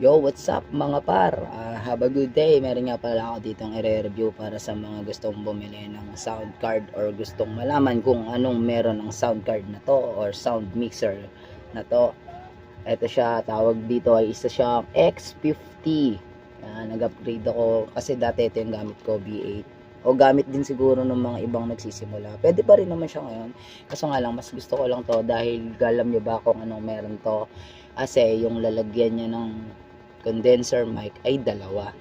Yo, what's up mga par? Have a good day. Meron nga pala ako ditong i-review para sa mga gustong bumili ng sound card or gustong malaman kung anong meron ng sound card na to or sound mixer na to. Ito siya, tawag dito ay isa siyang X50. Nag-upgrade ako kasi dati ito yung gamit ko, B8. O gamit din siguro ng mga ibang nagsisimula. Pwede pa rin naman siya ngayon. Kaso nga lang, mas gusto ko lang to dahil alam nyo ba kung anong meron to. Kasi yung lalagyan niya ng condenser mic ay dalawa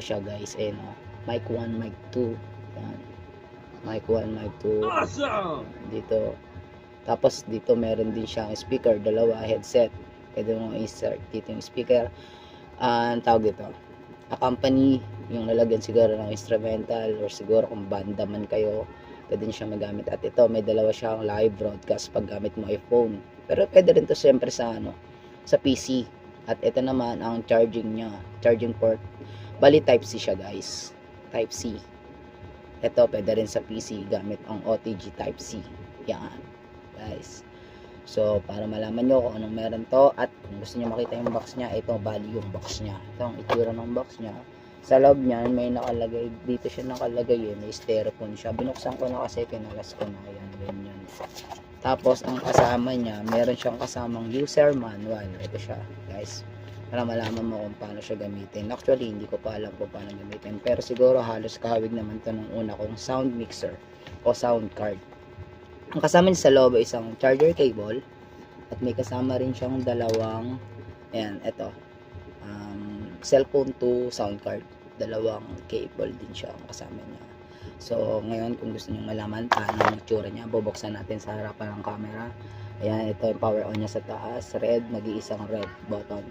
siya guys, no? Mic 1, mic 2. Yan. Mic 1, mic 2. Awesome! Dito. Tapos dito meron din siyang speaker, dalawa, headset. Pwede mo insert dito yung speaker. Ang tawag dito, accompany, yung lalagyan siguro ng instrumental or siguro kung banda man kayo, pwede siya magamit. At ito, may dalawa siyang live broadcast pag gamit mo iPhone. Pero pwede rin to siyempre sa sa PC. At ito naman ang charging niya, charging port. Bali type C siya guys, type C. Ito pwede rin sa PC gamit ang OTG type C. Yan guys. So para malaman nyo kung anong meron to at kung gusto niyo makita yung box niya, ito bali yung box niya. Ito ang itsura ng box niya. Sa loob niyan may nakalagay, dito siya nakalagay may styrofoam siya. Binuksan ko na kasi kinalas ko na, yan, ganyan. Tapos ang kasama niya, meron siyang kasamang user manual. Ito siya guys, para malaman mo kung paano siya gamitin. Actually hindi ko pa alam kung paano gamitin, pero siguro halos kahawig naman to ng una kong sound mixer o sound card. Ang kasama niya sa loob ay isang charger cable at may kasama rin siyang dalawang, ayan, ito, cellphone to sound card. Dalawang cable din siya ang kasama niya. So ngayon kung gusto niyo malaman paano ang itsura niya, bubuksan natin sa harapan ng camera. Ayan, ito yung power on niya sa taas, red, nag-iisang red button.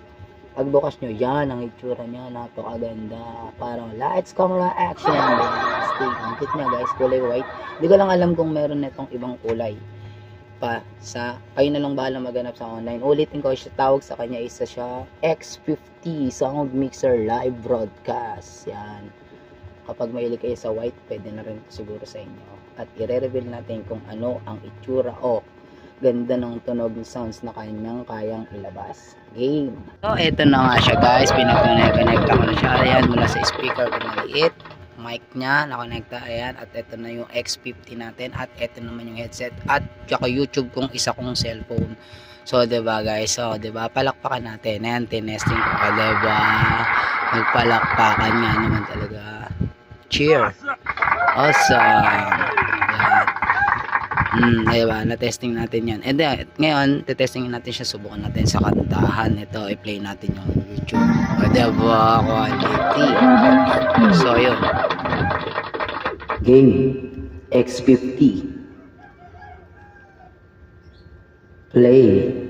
Pagbukas nyo, yan ang itsura niya, napakaganda, parang lights, camera, action. Ang cute niya guys, kulay white. Hindi ko lang alam kung meron na itong ibang kulay pa sa, kayo na lang bahala maghanap sa online. Ulitin ko, siya tawag sa kanya, isa siya X50 sound mixer live broadcast. Yan, kapag mahilig kayo sa white, pwede na rin siguro sa inyo. At i-reveal natin kung ano ang itsura o ganda ng tunog ng sounds na kayang ilabas. Game! So, eto na nga siya guys. Pinag-connect ko na siya. Ayan, mula sa speaker kung maliit. Mic niya, nakonekta. Ayan, at eto na yung X50 natin. At eto naman yung headset. At saka YouTube kung isa kong cellphone. So, diba guys? So, diba? Palakpakan natin. Ayan, tinesting ko ka, diba? Nagpalakpakan nga naman talaga. Cheer! Awesome! Diba, na-testing natin yan. And then, ngayon, testing natin siya, subukan natin sa kantahan. Ito, i-play natin yung YouTube. O, diba, quality. So, yun. Game X50. Play.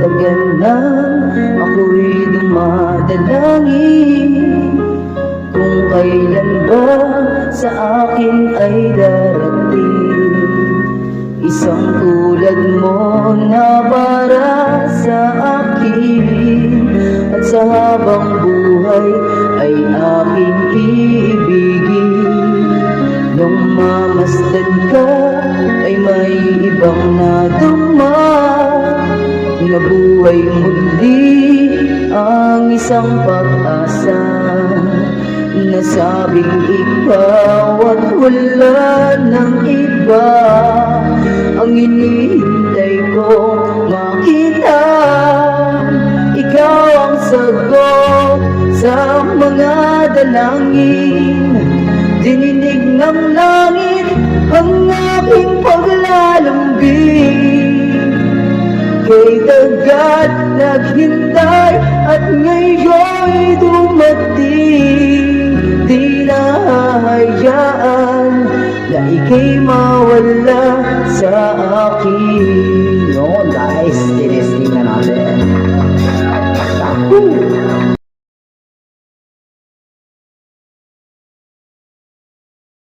Tagal na ako'y dumadalangin kung kailan ba sa akin ay darating isang tulad mo na para sa akin at sa habang buhay ay aking iibigin. Nung mamasdan ka ay may ibang naduma, nabuhay muli ang isang pag-asa. Nasabing ikaw at wala ng iba ang hinihintay kong makita. Ikaw ang sagot sa mga dalangin, dininig ng langit ang aking paglalambing. Kay dagat naghintay at ngayon'y dumating. Di na hahayaan na ika'y